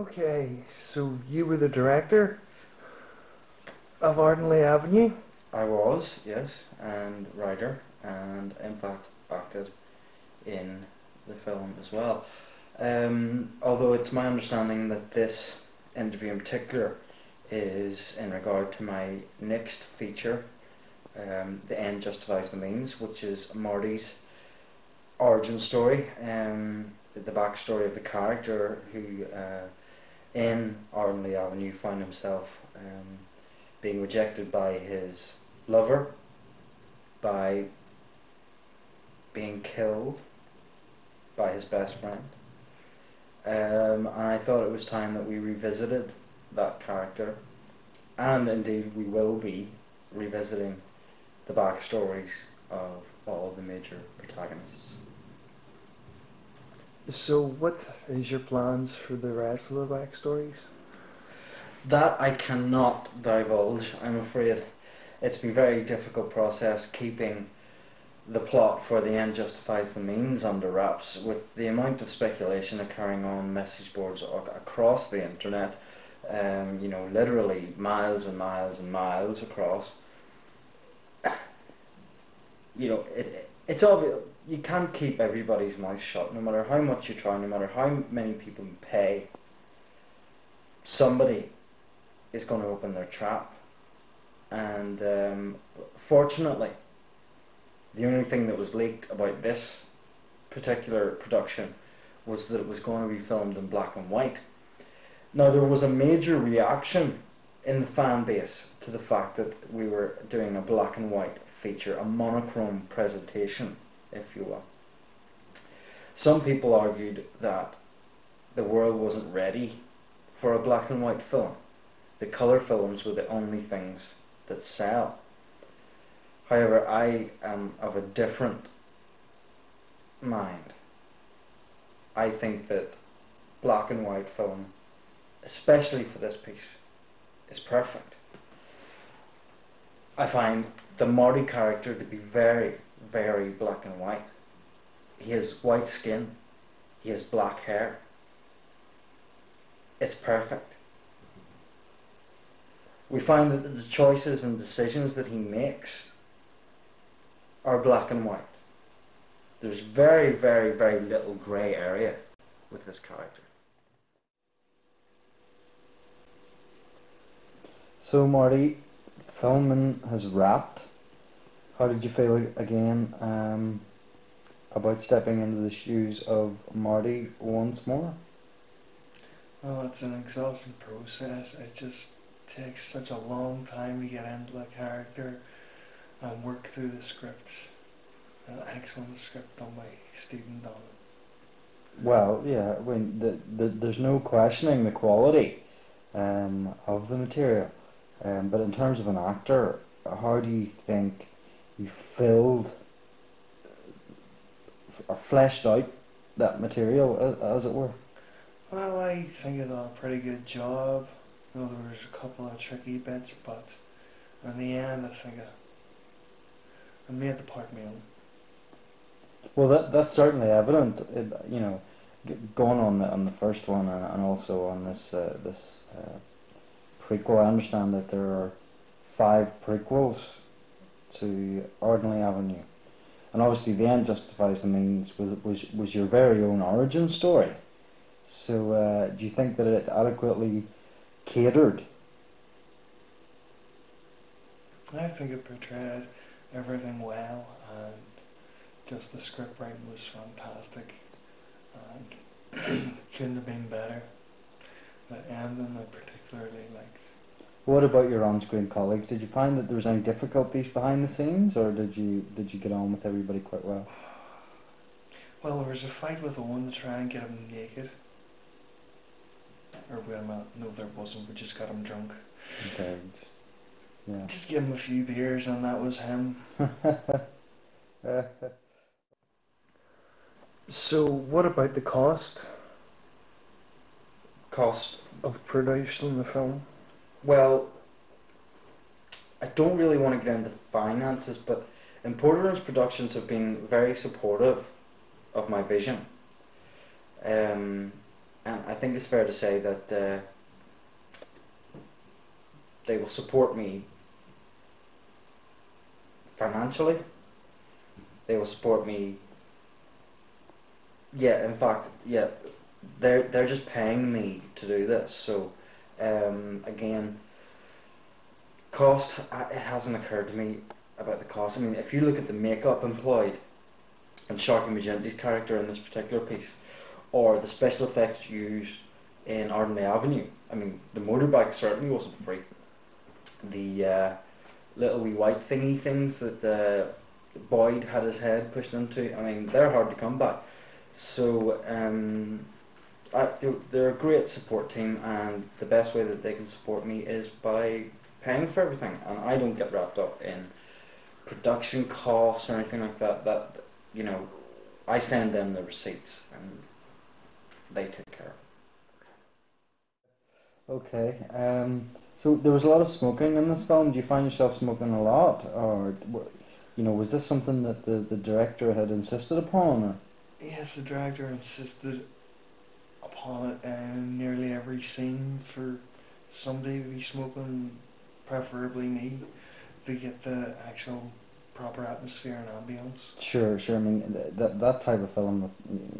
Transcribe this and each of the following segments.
Okay, so you were the director of Ardenley Avenue? I was, yes, and writer, and in fact acted in the film as well. Although it's my understanding that this interview in particular is in regard to my next feature, The End Justifies the Means, which is Marty's origin story, the backstory of the character who in Ardenley Avenue found himself being rejected by his lover, by being killed by his best friend. And I thought it was time that we revisited that character, and indeed we will be revisiting the backstories of all the major protagonists. So what is your plans for the rest of the backstories? That I cannot divulge, I'm afraid. It's been a very difficult process keeping the plot for The End Justifies the Means under wraps, with the amount of speculation occurring on message boards across the internet, literally miles and miles and miles across. It's obvious you can't keep everybody's mouth shut, no matter how much you try, no matter how many people you pay. Somebody is going to open their trap, and fortunately, the only thing that was leaked about this particular production was that it was going to be filmed in black and white. Now, there was a major reaction in the fan base to the fact that we were doing a black and white feature, a monochrome presentation, if you will. Some people argued that the world wasn't ready for a black and white film. The colour films were the only things that sell. However, I am of a different mind. I think that black and white film, especially for this piece, is perfect. I find the Marty character to be very, very black and white. He has white skin, he has black hair. It's perfect. We find that the choices and decisions that he makes are black and white. There's very, very, very little grey area with this character. So Marty, filming has wrapped. How did you feel again about stepping into the shoes of Marty once more? Well, it's an exhausting process. It just takes such a long time to get into the character and work through the script. An excellent script done by Stephen Donovan. Well, yeah, there's no questioning the quality of the material. But in terms of an actor, how do you think you filled or fleshed out that material, as it were? Well, I think I did a pretty good job. There was a couple of tricky bits, but in the end, I think I made the part my own. Well, that's certainly evident. Going on the first one and also on this prequel. I understand that there are 5 prequels to Ardenley Avenue, and obviously The End Justifies the Means was your very own origin story. So do you think that it adequately catered? I think it portrayed everything well, and just the script writing was fantastic, and couldn't have been better. The ending I particularly liked. What about your on-screen colleagues? Did you find that there was any difficulties behind the scenes, or did you get on with everybody quite well? Well, there was a fight with Owen to try and get him naked. Or wait a minute, no there wasn't, we just got him drunk. Okay, yeah. Just give him a few beers and that was him. So what about the cost Cost? of producing the film? Well, I don't really want to get into finances, but Importerance Productions have been very supportive of my vision. and I think it's fair to say that they will support me financially. They will support me. Yeah, in fact, yeah, they're just paying me to do this. So, again, cost. It hasn't occurred to me about the cost. I mean, if you look at the makeup employed in Sharky Magenti's character in this particular piece, or the special effects used in Ardley Avenue, I mean, the motorbike certainly wasn't free. The little wee white thingy things that Boyd had his head pushed into, I mean, they're hard to come by. So, they're a great support team, and the best way that they can support me is by paying for everything, and I don't get wrapped up in production costs or anything like that. That, you know, I send them the receipts and they take care of it. Okay. So there was a lot of smoking in this film. Do you find yourself smoking a lot, or was this something that the director had insisted upon? Or? Yes, the director insisted upon it in nearly every scene for somebody to be smoking, preferably me, to get the actual proper atmosphere and ambience. Sure, sure. I mean, that type of film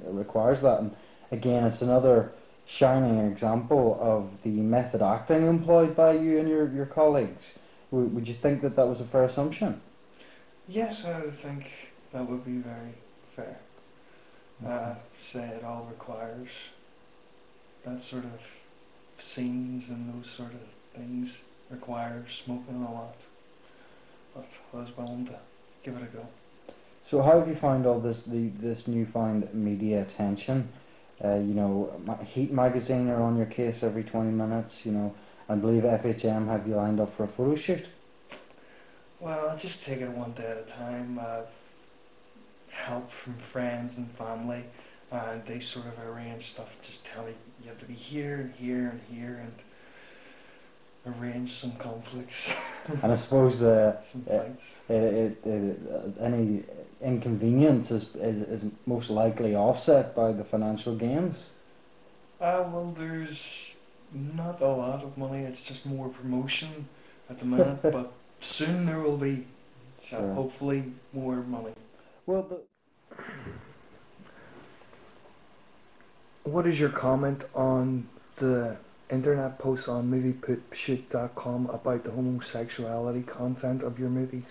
requires that, and again, it's another shining example of the method acting employed by you and your colleagues. Would you think that that was a fair assumption? Yes, I would think that would be very fair. Say it all requires that sort of scenes and those sort of things require smoking a lot. But I was willing to give it a go. So how have you found all this newfound media attention? Heat magazine are on your case every 20 minutes. I believe FHM have you lined up for a photo shoot. Well, I just take it one day at a time. I've help from friends and family, and they sort of arrange stuff. Just tell me you have to be here and here and here, and arrange some conflicts. And I suppose some fights. Any inconvenience is most likely offset by the financial gains. Well, there's not a lot of money. It's just more promotion at the minute, but soon there will be, Sure. hopefully, more money. Well, What is your comment on the internet posts on moviephoot.com about the homosexuality content of your movies?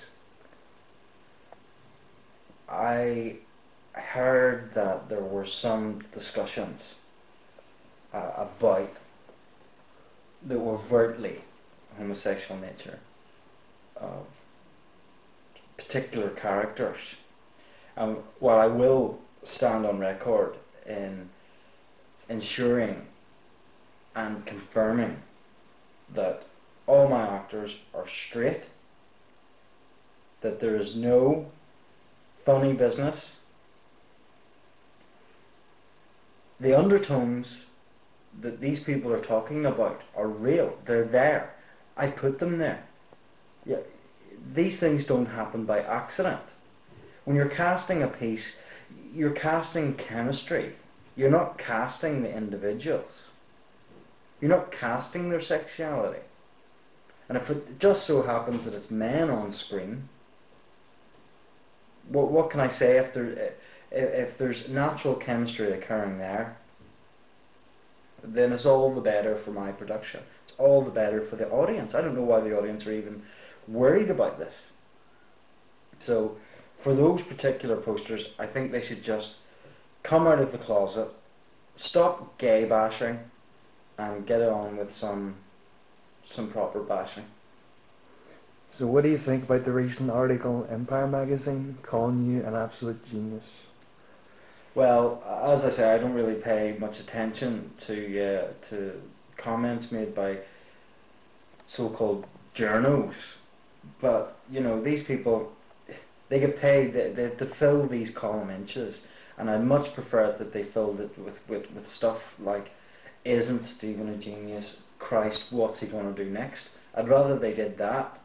I heard that there were some discussions about the overtly homosexual nature of particular characters. While I will stand on record in ensuring and confirming that all my actors are straight, that there is no funny business, the undertones that these people are talking about are real. They're there. I put them there. Yeah, these things don't happen by accident. When you're casting a piece, you're casting chemistry. You're not casting the individuals. You're not casting their sexuality. And if it just so happens that it's men on screen, what can I say if there's natural chemistry occurring there? Then it's all the better for my production. It's all the better for the audience. I don't know why the audience are even worried about this. So, for those particular posters, I think they should just come out of the closet, stop gay bashing, and get on with some proper bashing. So what do you think about the recent article in Empire magazine calling you an absolute genius? Well, as I say, I don't really pay much attention to comments made by so-called journos, but these people, they get paid to fill these column inches, and I'd much prefer that they filled it with stuff like, isn't Stephen a genius? Christ, what's he going to do next? I'd rather they did that,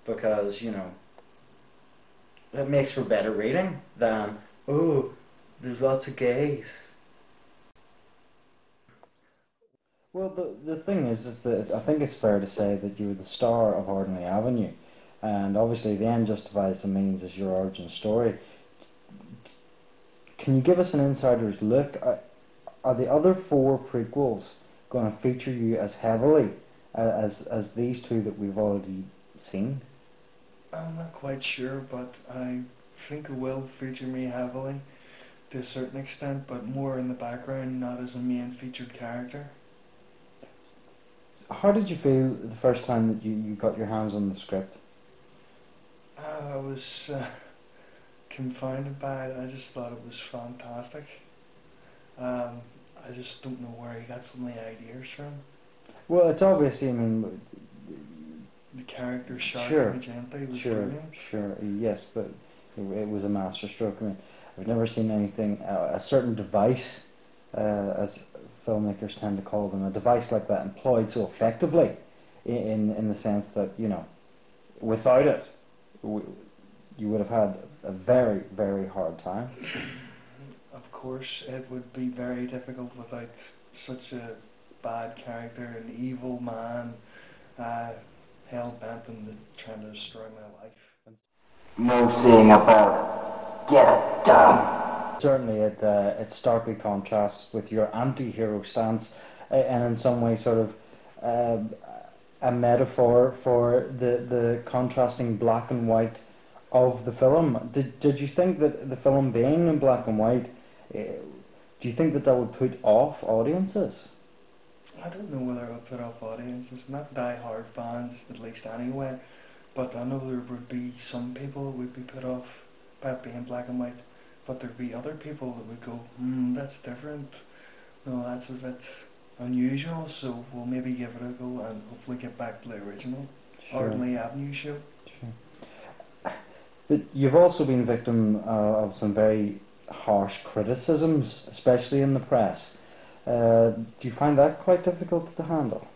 because it makes for better reading than, oh, there's lots of gays. Well, the thing is that I think it's fair to say that you were the star of Ordinary Avenue, and obviously the end justifies the means as your origin story. Can you give us an insider's look? Are the other four prequels going to feature you as heavily as these two that we've already seen? I'm not quite sure, but I think it will feature me heavily to a certain extent, but more in the background, not as a main featured character. How did you feel the first time that you got your hands on the script? I was confounded by it. I just thought it was fantastic. Um, I just don't know where he got so many ideas from. Well, it's obviously, I mean, The character Shark sure, Magenta was sure, brilliant. sure, yes, it was a masterstroke. I mean, I've never seen anything, a certain device, as filmmakers tend to call them, a device like that employed so effectively, in the sense that, you know, without it, you would have had a very, very hard time. Of course, it would be very difficult without such a bad character, an evil man, uh, hell bent on trying to destroy my life. No seeing about. Get it done. Certainly, it starkly contrasts with your anti-hero stance, and in some way, sort of a metaphor for the contrasting black and white of the film. Did you think that the film being in black and white, do you think that would put off audiences? I don't know whether it would put off audiences, not die-hard fans, at least anyway, but I know there would be some people that would be put off by it being black and white, but there'd be other people that would go, that's different, no, that's a bit unusual, so we'll maybe give it a go and hopefully get back to the original Ordinary Avenue show. Sure. But you've also been victim of some very harsh criticisms, especially in the press. Do you find that quite difficult to handle?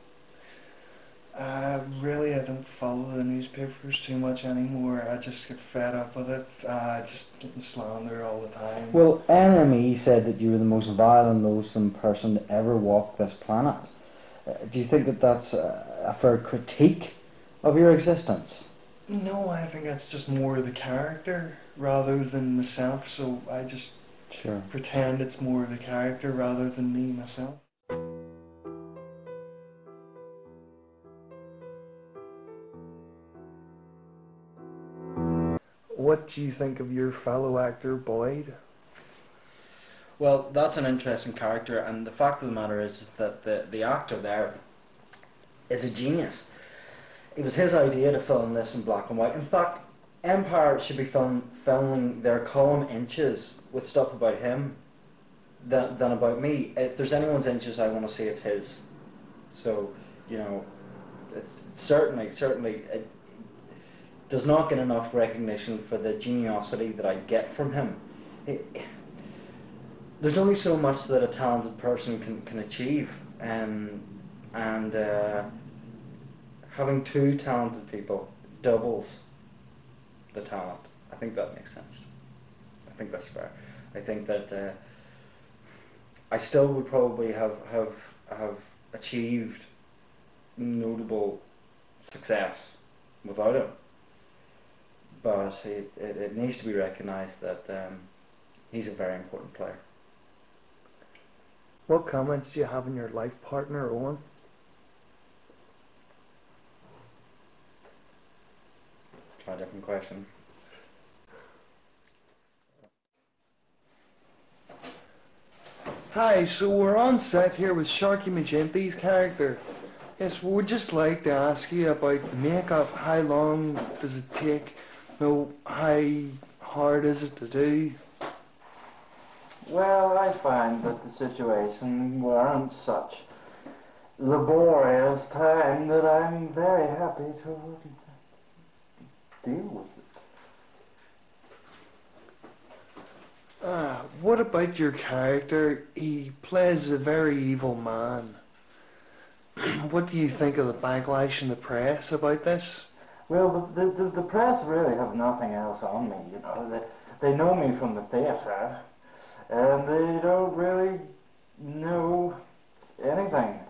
Really, I don't follow the newspapers too much anymore. I just get fed up with it. Just getting slander all the time. Well, NME said that you were the most vile and loathsome person to ever walk this planet. Do you think that that's a fair critique of your existence? No, I think that's just more the character rather than myself. So I just Sure. pretend it's more the character rather than me myself. What do you think of your fellow actor Boyd? Well, that's an interesting character, and the fact of the matter is that the actor there is a genius. It was his idea to film this in black and white. In fact, Empire should be filming their column inches with stuff about him than about me. If there's anyone's inches I want to see, it's his. So, you know, it's certainly it does not get enough recognition for the geniosity that I get from him. There's only so much that a talented person can achieve, and having two talented people doubles the talent. I think that makes sense. I think that's fair. I think that I still would probably have achieved notable success without him, but it needs to be recognised that he's a very important player. What comments do you have on your life partner, Owen? Try a different question. Hi, so we're on set here with Sharky Magenta's character. Yes, we would just like to ask you about the makeup. How long does it take? How hard is it to do? Well, I find that the situation warrants such laborious time that I'm very happy to deal with it. What about your character? He plays a very evil man. What do you think of the backlash in the press about this? Well, the press really have nothing else on me, you know. They know me from the theatre, and they don't really know anything.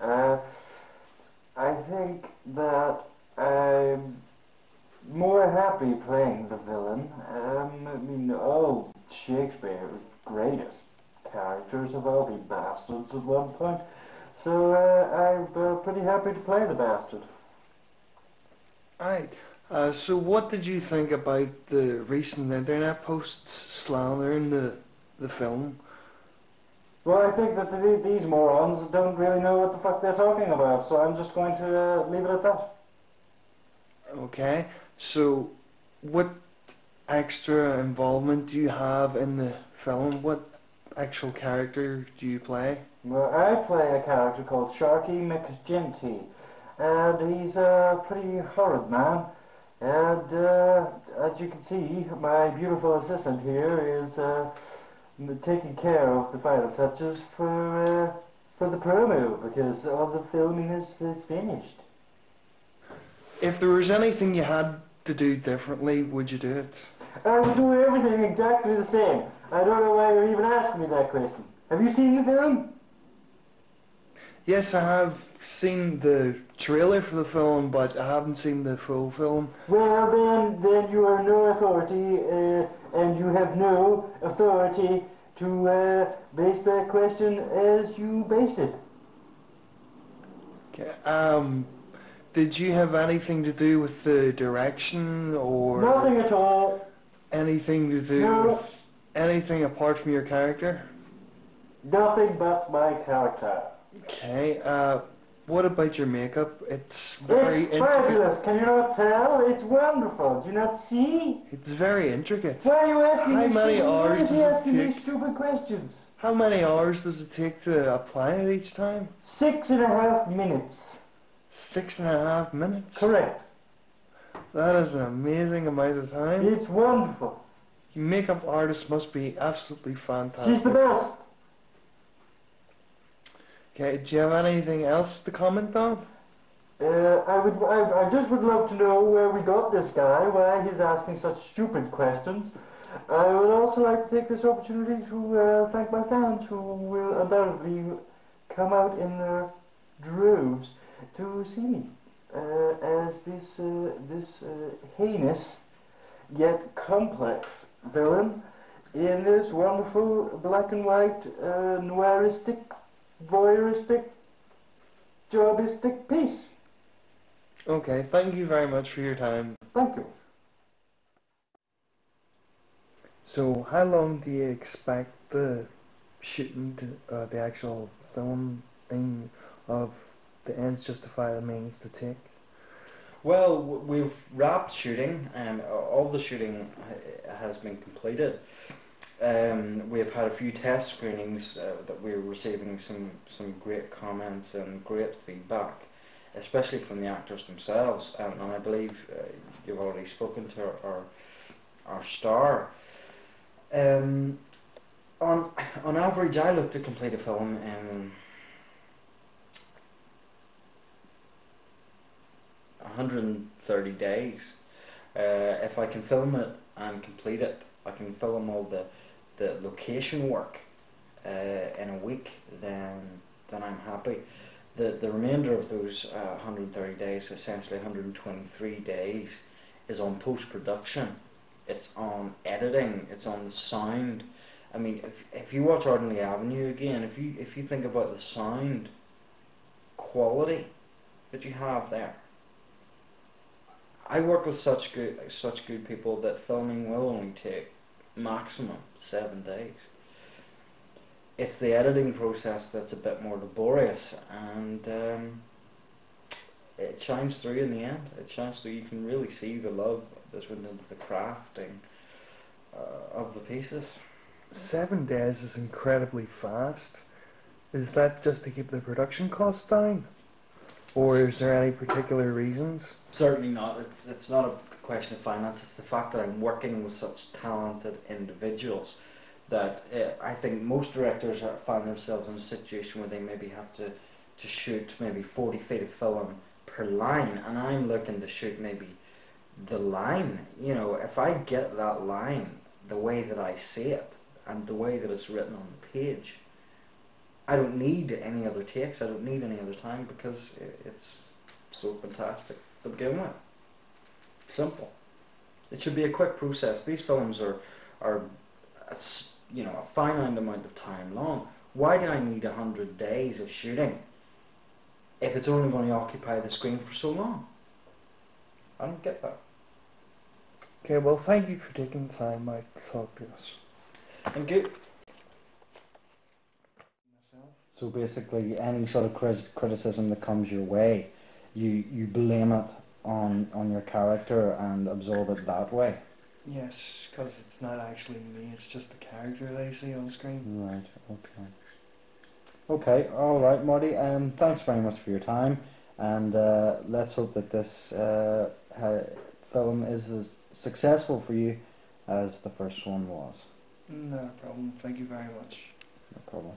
happy playing the villain. I mean, all Shakespeare's greatest characters have all been bastards at one point. So I'm pretty happy to play the bastard. Aye. So what did you think about the recent internet posts slandering the film? Well, I think that these morons don't really know what the fuck they're talking about, so I'm just going to leave it at that. Okay. So what extra involvement do you have in the film? What actual character do you play? Well, I play a character called Sharky McGinty, and he's a pretty horrid man. And as you can see, my beautiful assistant here is taking care of the final touches for the promo, because all the filming is finished. If there was anything you had to do differently, would you do it? I would do everything exactly the same. I don't know why you're even asking me that question. Have you seen the film? Yes, I have seen the trailer for the film, but I haven't seen the full film. Well, then you are no authority, and you have no authority to base that question as you based it. Okay. Did you have anything to do with the direction or Nothing at all. anything to do No. with anything apart from your character? Nothing but my character. Okay. What about your makeup? It's very It's fabulous. Can you not tell? It's wonderful. Do you not see? It's very intricate. Why are you asking How me many stupid, why hours is he does it asking me take? stupid questions? How many hours does it take to apply it each time? 6.5 minutes. 6.5 minutes? Correct. That is an amazing amount of time. It's wonderful. Your makeup artist must be absolutely fantastic. She's the best. Okay, do you have anything else to comment on? I just would love to know where we got this guy, why he's asking such stupid questions. I would also like to take this opportunity to thank my fans who will undoubtedly come out in their droves to see me as this heinous yet complex villain in this wonderful black and white noiristic, voyeuristic, jobistic piece. Okay, thank you very much for your time. Thank you. So, how long do you expect the shooting, the actual filming of The Ends Justify the Means to take? Well, we've wrapped shooting, and all the shooting has been completed. We've had a few test screenings that we're receiving some great comments and great feedback, especially from the actors themselves. And I believe you've already spoken to our star. On average, I look to complete a film in 130 days. If I can film it and complete it, I can film all the location work in a week, then I'm happy. The remainder of those 130 days, essentially 123 days, is on post-production. It's on editing. It's on the sound. I mean, if you watch Ordinary Avenue again, if you think about the sound quality that you have there, I work with such good people that filming will only take maximum 7 days. It's the editing process that's a bit more laborious, and it shines through in the end. It shines through. You can really see the love that's went into the crafting of the pieces. 7 days is incredibly fast. Is that just to keep the production costs down? Or is there any particular reasons? Certainly not. It's not a question of finance. It's the fact that I'm working with such talented individuals that I think most directors find themselves in a situation where they maybe have to shoot maybe 40 feet of film per line, and I'm looking to shoot maybe the line. You know, if I get that line the way that I see it and the way that it's written on the page, I don't need any other takes. I don't need any other time, because it's so fantastic to begin with. Simple. It should be a quick process. These films are a finite amount of time long. Why do I need 100 days of shooting if it's only going to occupy the screen for so long? I don't get that. Okay, well, thank you for taking the time, Mike, to talk to us. Thank you. So basically, any sort of criticism that comes your way, you blame it on your character and absorb it that way. Yes, because it's not actually me, it's just the character they see on screen. Right. Okay. Okay. All right, Marty. Thanks very much for your time, and let's hope that this film is as successful for you as the first one was. Not a problem, thank you very much. No problem.